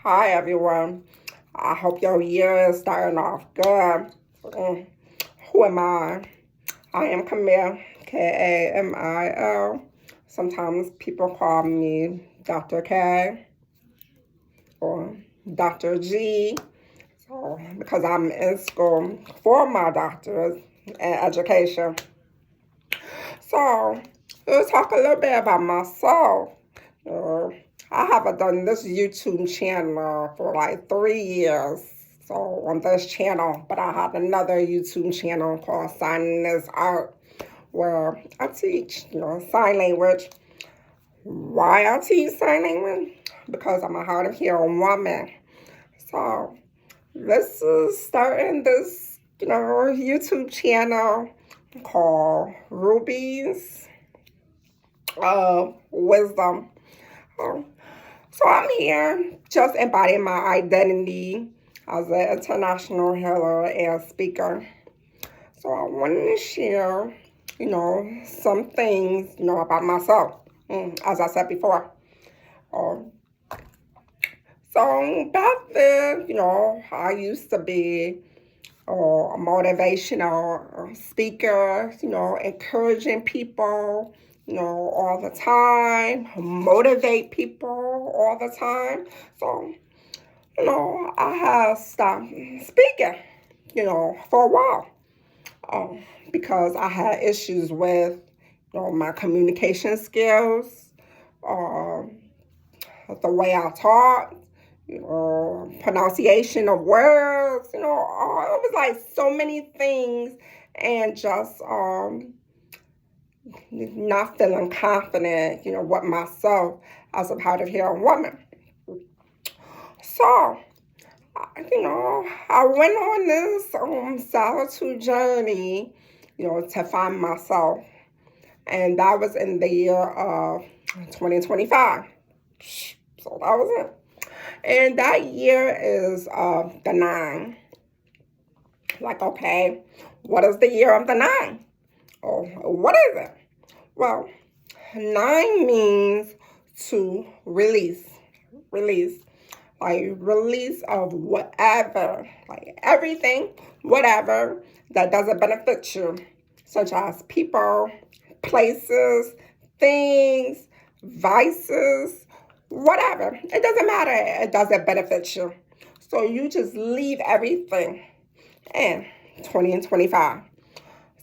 Hi everyone. I hope your year is starting off good. Who am I? I am Camille, Kamil. Sometimes people call me Dr. K or Dr. G. So because I'm in school for my doctorate in education. So let's talk a little bit about myself. Uh, I haven't done this YouTube channel for like 3 years. So on this channel, but I have another YouTube channel called Signing is Art, where I teach, sign language. Why I teach sign language? Because I'm a hard of hearing woman. So this is starting this, YouTube channel called Ruby's Wisdom. So I'm here just embodying my identity as an international healer and speaker. So I wanted to share, some things, about myself, as I said before. So back then, I used to be a motivational speaker, encouraging people, all the time, motivate people all the time. So, I have stopped speaking, for a while because I had issues with, my communication skills, the way I talk, pronunciation of words, it was like so many things, and just not feeling confident, with myself as a hard of hearing woman. So, I went on this solitude journey, to find myself, and that was in the year of 2025. So that was it. And that year is the 9. Like, okay, what is the year of the 9? Oh, what is it? Well, 9 means to release. Release. Like, release of whatever, like everything, whatever that doesn't benefit you, such as people, places, things, vices, whatever. It doesn't matter. It doesn't benefit you. So you just leave everything in 2025.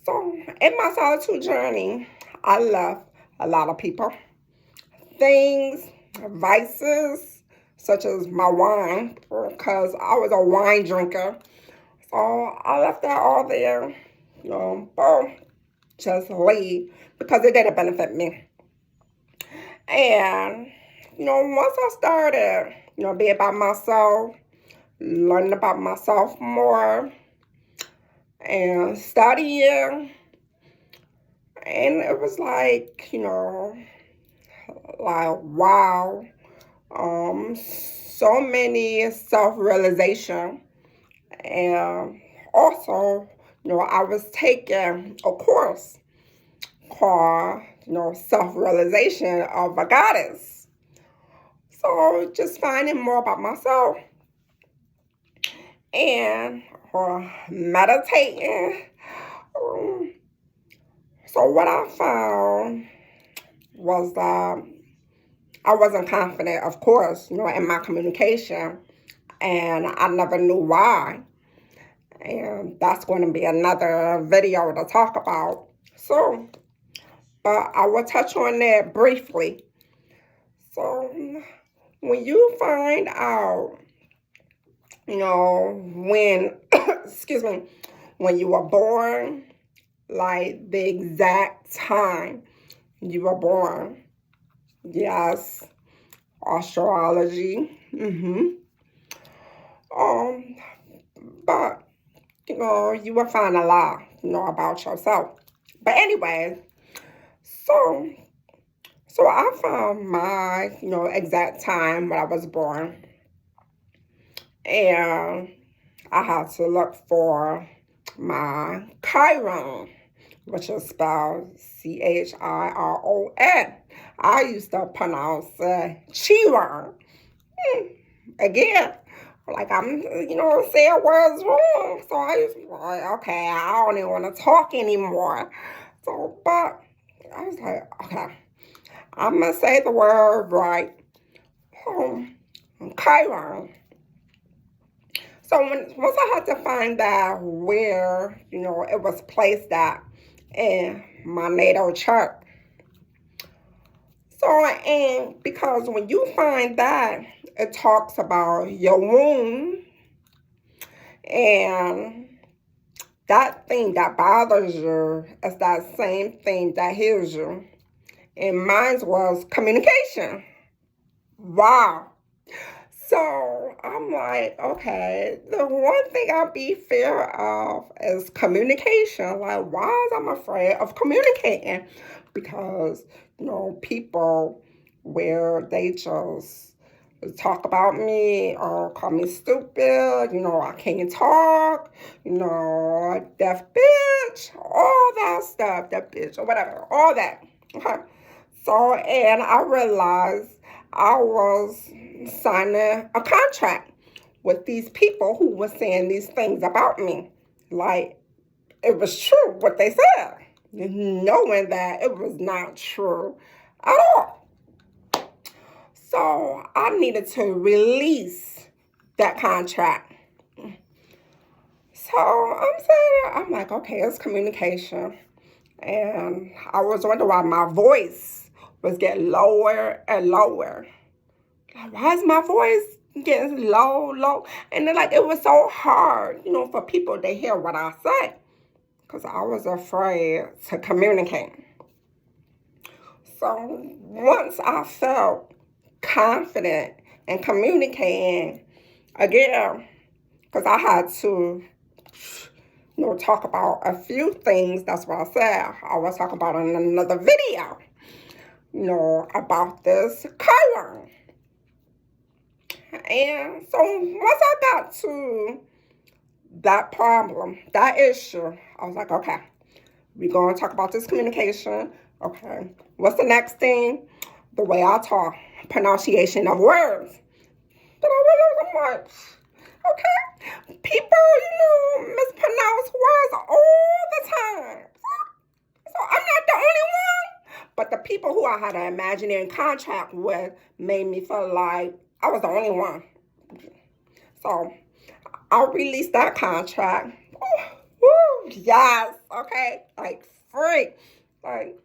So in my solitude journey, I left a lot of people, things, vices, such as my wine, because I was a wine drinker. So I left that all there, boom, just leave, because it didn't benefit me. And, once I started, being by myself, learning about myself more, and studying, and it was like, wow, so many self-realization. And also, I was taking a course called, self-realization of a goddess. So just finding more about myself and meditating. So what I found was that I wasn't confident, of course, in my communication, and I never knew why. And that's going to be another video to talk about. So, but I will touch on that briefly. So, when you find out, when, excuse me, when you were born, like the exact time you were born, yes, astrology, but, you will find a lot, about yourself. But anyway, so I found my, exact time when I was born. And I had to look for my Chiron, which is spelled Chiron. I used to pronounce Chiron. again. Like I'm, saying words wrong. So I was like, okay, I don't even want to talk anymore. So, but I was like, okay, I'm going to say the word right. Chiron. So once I had to find out where, it was placed at in my natal chart. So, and because when you find that, it talks about your womb and that thing that bothers you is that same thing that heals you. And mine was communication. Wow. So I'm like, okay, the one thing I be fear of is communication. Like, why am I afraid of communicating? Because, people where they just talk about me or call me stupid, I can't talk, deaf bitch, all that stuff, that bitch, or whatever, all that. Okay. So, and I realized I was signing a contract with these people who were saying these things about me. Like, it was true what they said, knowing that it was not true at all. So I needed to release that contract. So I'm like, okay, it's communication. And I was wondering why my voice was getting lower and lower. Like, why is my voice getting low? And then, like, it was so hard, for people to hear what I say. Because I was afraid to communicate. So once I felt confident in communicating again, because I had to, talk about a few things. That's what I said. I was talking about in another video, about this Chiron. And so once I got to that problem, that issue, I was like, okay, we're going to talk about this communication. Okay, what's the next thing? The way I talk, pronunciation of words. But I'm like, okay, people, mispronounce words all the time. So I'm not the only one. But the people who I had an imaginary contract with made me feel like I was the only one. So I released that contract. Woo, yes, okay, like free. Like,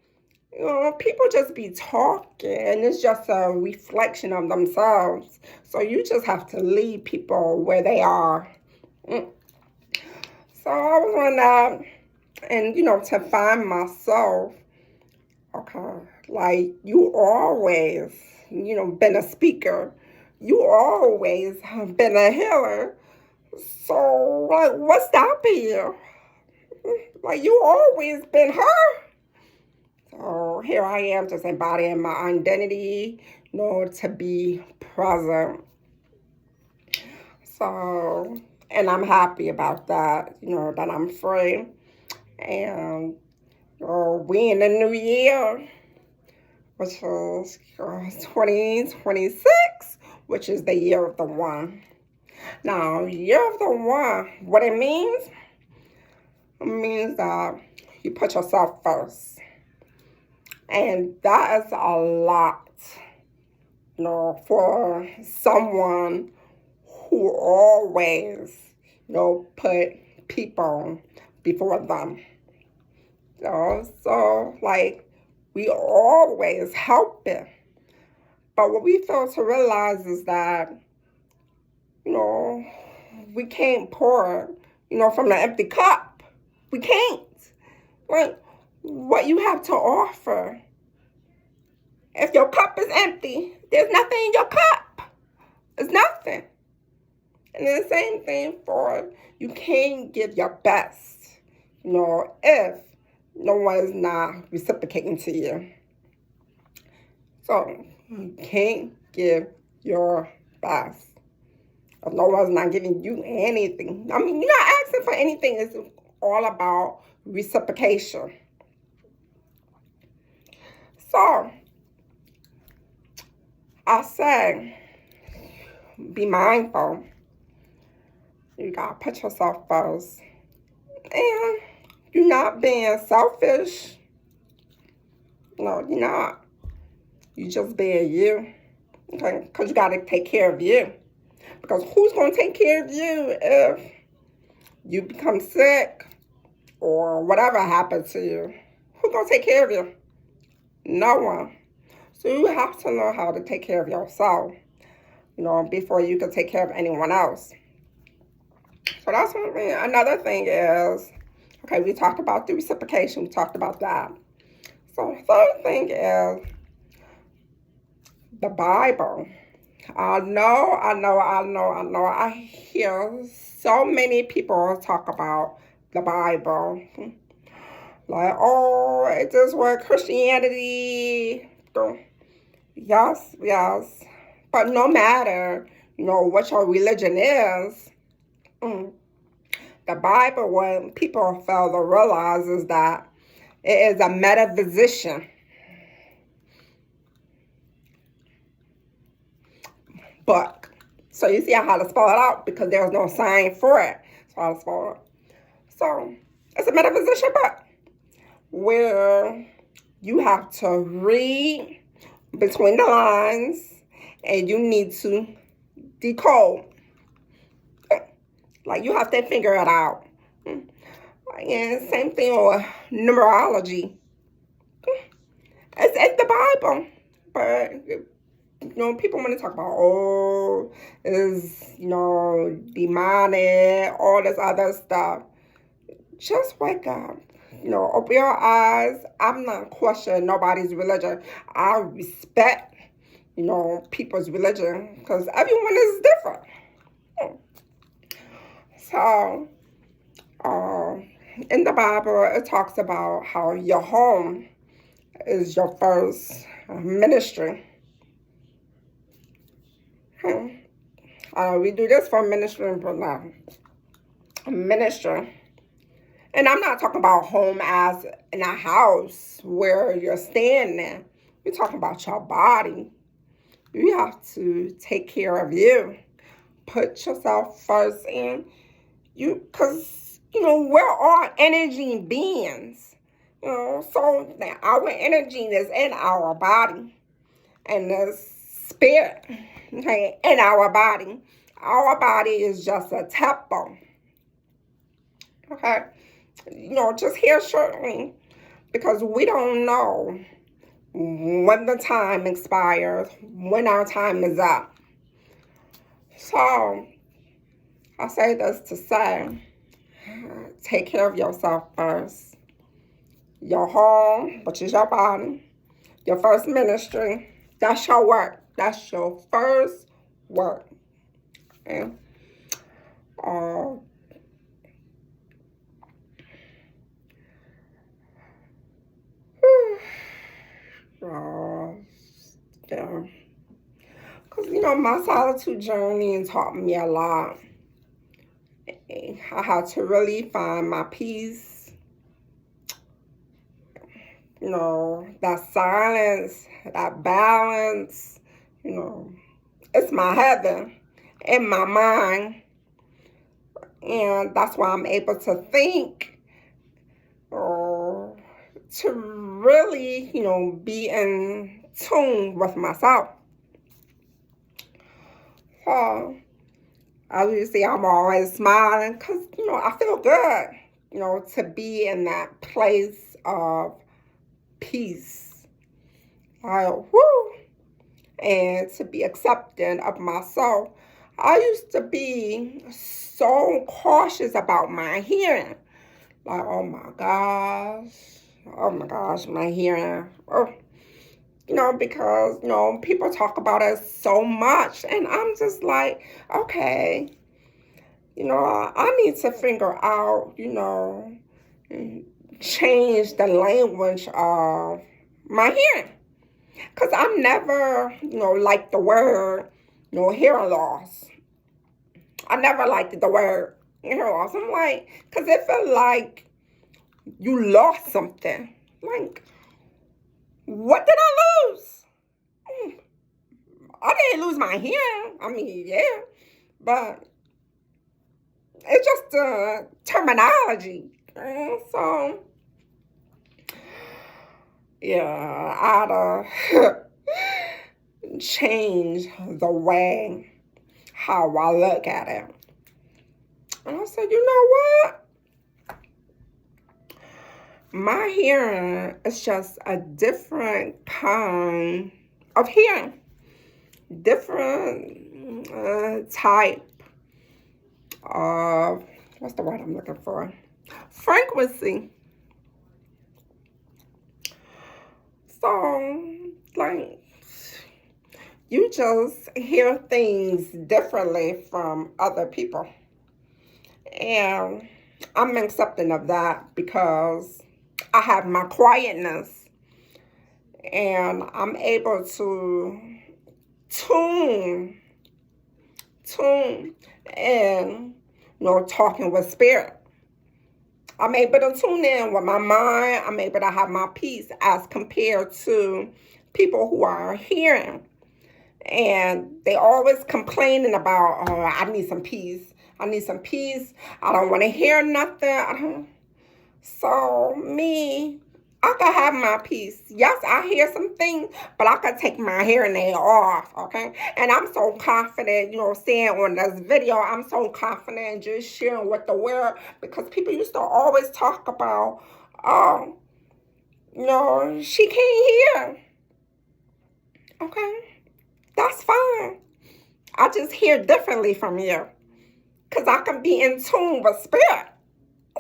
people just be talking, and it's just a reflection of themselves. So you just have to leave people where they are. So I was on that, and to find myself, okay, like you always, been a speaker. You always have been a healer. So, like, what's stopping you? Like, you always been her. So here I am just embodying my identity, to be present. So, and I'm happy about that, that I'm free. And we in the new year, which is 2026, which is the year of the one. Now, year of the one, what it means that you put yourself first. And that is a lot, for someone who always, put people before them. So, like, we always help it. But what we fail to realize is that, we can't pour, from the empty cup. We can't. Like, what you have to offer. If your cup is empty, there's nothing in your cup. It's nothing. And the same thing for you can't give your best, if no one is not reciprocating to you. So you can't give your best if no one's not giving you anything. I mean, you're not asking for anything. It's all about reciprocation. So I say, be mindful. You gotta put yourself first. And you're not being selfish. No, you're not. You just being you. Okay? Because you gotta take care of you. Because who's gonna take care of you if you become sick or whatever happens to you? Who's gonna take care of you? No one. So you have to know how to take care of yourself, before you can take care of anyone else. So that's one thing. Another thing is, okay, we talked about the reciprocation. We talked about that. So the third thing is the Bible. I know. I hear so many people talk about the Bible. Like, oh, it is what Christianity. Yes. But no matter, what your religion is, the Bible, what people fail to realize is that it is a metaphysician book. So you see how to spell it out because there's no sign for it. So how to spell it. So it's a metaphysician book where you have to read between the lines and you need to decode. Like, you have to figure it out. And same thing with numerology. It's in the Bible. But, people want to talk about, is, demonic, all this other stuff. Just wake up. Open your eyes. I'm not questioning nobody's religion. I respect, people's religion because everyone is different. So, in the Bible, it talks about how your home is your first ministry. We do this for ministry, but now ministry. And I'm not talking about home as in a house where you're staying there. We're talking about your body. You have to take care of you. Put yourself first in you, because, we're all energy beings. So our energy is in our body. And the spirit, okay, in our body. Our body is just a temple. Okay? Just here shortly, because we don't know when the time expires, when our time is up. So, I say this to say, take care of yourself first. Your home, which is your body, your first ministry, that's your work. That's your first work. Okay? Yeah. Because, my solitude journey taught me a lot. I had to really find my peace. That silence, that balance, it's my heaven in my mind. And that's why I'm able to think, to really, be in tune with myself. So, as you see, I'm always smiling because, I feel good, to be in that place of peace. And to be accepting of myself. I used to be so cautious about my hearing. Like, oh my gosh, my hearing. Because, people talk about it so much. And I'm just like, okay, I need to figure out, change the language of my hearing. Because I never, liked the word, hearing loss. I never liked the word hearing loss. I'm like, because it felt like you lost something. Like, what did I lose? I didn't lose my hearing. I mean, yeah, but it's just the terminology. So, yeah, I'd change the way how I look at it. And I said, you know what? My hearing is just a different kind of hearing, different type of, what's the word I'm looking for? Frequency. So, like, you just hear things differently from other people. And I'm accepting of that because I have my quietness and I'm able to tune and, talking with spirit. I'm able to tune in with my mind. I'm able to have my peace as compared to people who are hearing. And they always complaining about, oh, I need some peace. I need some peace. I don't want to hear nothing. So me, I could have my peace. Yes, I hear some things, but I could take my hearing aid off, okay? And I'm so confident, saying on this video, I'm so confident just sharing with the world because people used to always talk about, oh, she can't hear. Okay, that's fine. I just hear differently from you because I can be in tune with spirit.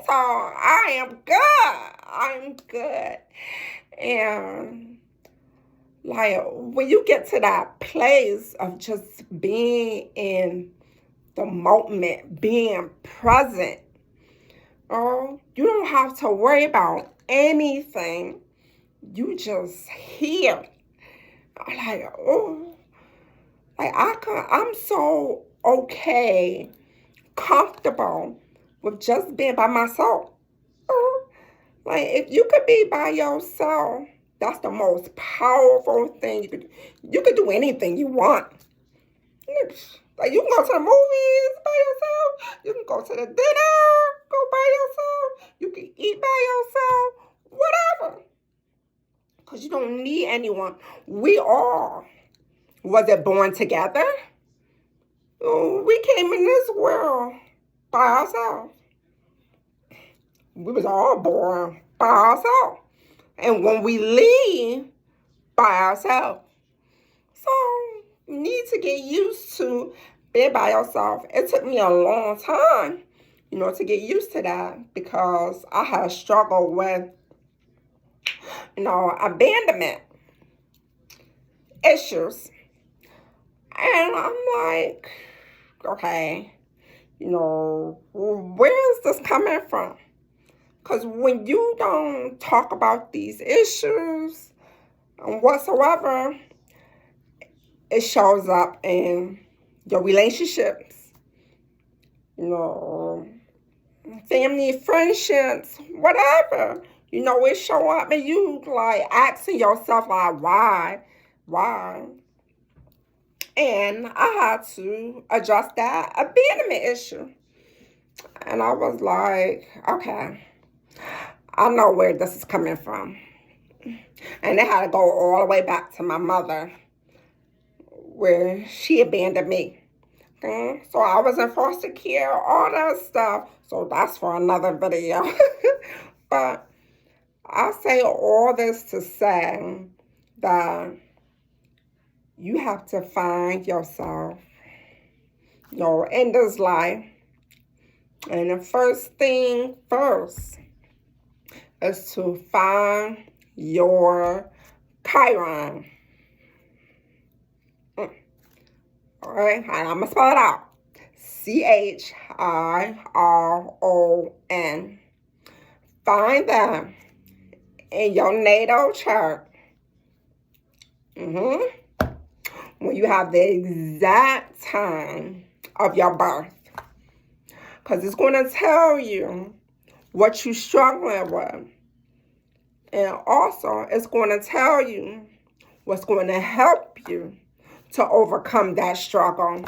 So I am good. I'm good. And like when you get to that place of just being in the moment, being present, you don't have to worry about anything. You just hear. Like, I'm so okay, comfortable with just being by myself. Like, if you could be by yourself, that's the most powerful thing you could. You could do anything you want. Like, you can go to the movies by yourself. You can go to the dinner, go by yourself. You can eat by yourself, whatever. Because you don't need anyone. We all, was it born together? We came in this world by ourselves. We was all born by ourselves. And when we leave, by ourselves. So, you need to get used to being by yourself. It took me a long time, to get used to that because I had struggled with, abandonment issues. And I'm like, okay, where is this coming from? Because when you don't talk about these issues and whatsoever, it shows up in your relationships, family, friendships, whatever. It show up and you like asking yourself like, why? And I had to address that abandonment issue. And I was like, okay, I know where this is coming from. And it had to go all the way back to my mother, where she abandoned me. Okay? So I was in foster care, all that stuff. So that's for another video. But I say all this to say that you have to find yourself, in this life. And the first thing first is to find your Chiron. All right, and I'm going to spell it out. Chiron. Find them in your natal chart. When you have the exact time of your birth. Because it's going to tell you what you're struggling with. And also, it's going to tell you what's going to help you to overcome that struggle.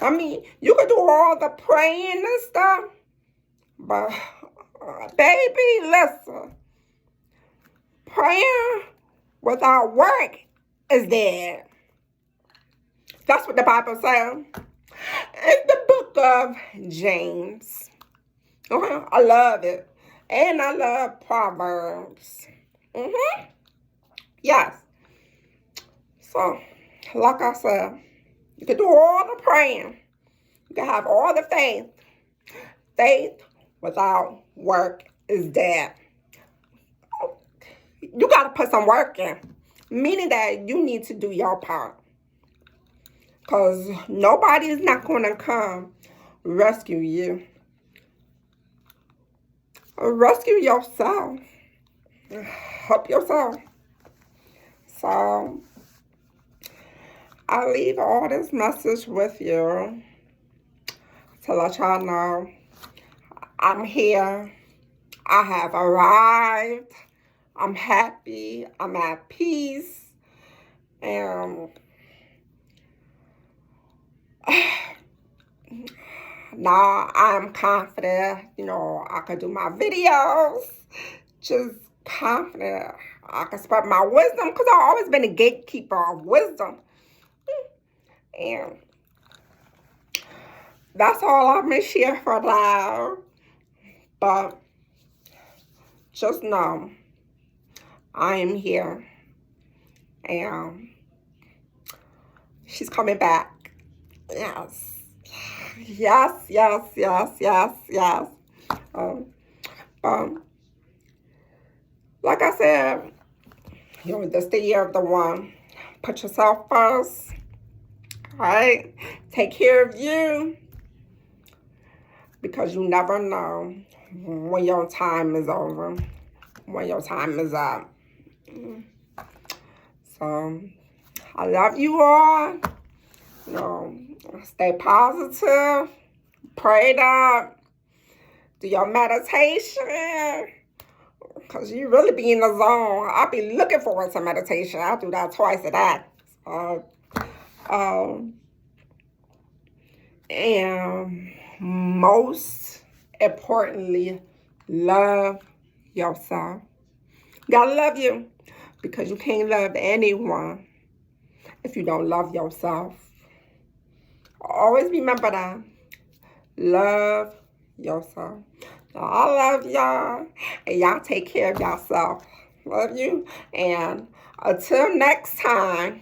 I mean, you can do all the praying and stuff, but baby, listen, praying without work is dead. That's what the Bible says. In the book of James. Okay, I love it. And I love Proverbs. Yes. So, like I said, you can do all the praying. You can have all the faith. Faith without work is dead. You got to put some work in. Meaning that you need to do your part. Because nobody is not going to come rescue you. Rescue yourself. Help yourself. So, I leave all this message with you to let y'all know I'm here. I have arrived. I'm happy. I'm at peace. And now I'm confident, I can do my videos. Just confident. I can spread my wisdom because I've always been a gatekeeper of wisdom. And that's all I'm going to share for now. But just know I am here. And she's coming back. Yes. Yes, yes, yes, yes, yes. Like I said, this is the year of the one. Put yourself first. All right? Take care of you. Because you never know when your time is over. When your time is up. So, I love you all. Stay positive. Pray it up. Do your meditation. Because you really be in the zone. I'll be looking forward to meditation. I'll do that twice a day. And most importantly, love yourself. You gotta love you. Because you can't love anyone if you don't love yourself. Always remember that. Love yourself. I love y'all. And y'all take care of yourself. Love you. And until next time,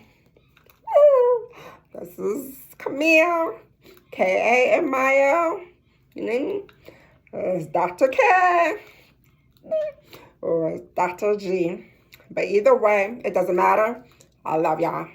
this is Camille. Kamil. It's Dr. K. Or it's Dr. G. But either way, it doesn't matter. I love y'all.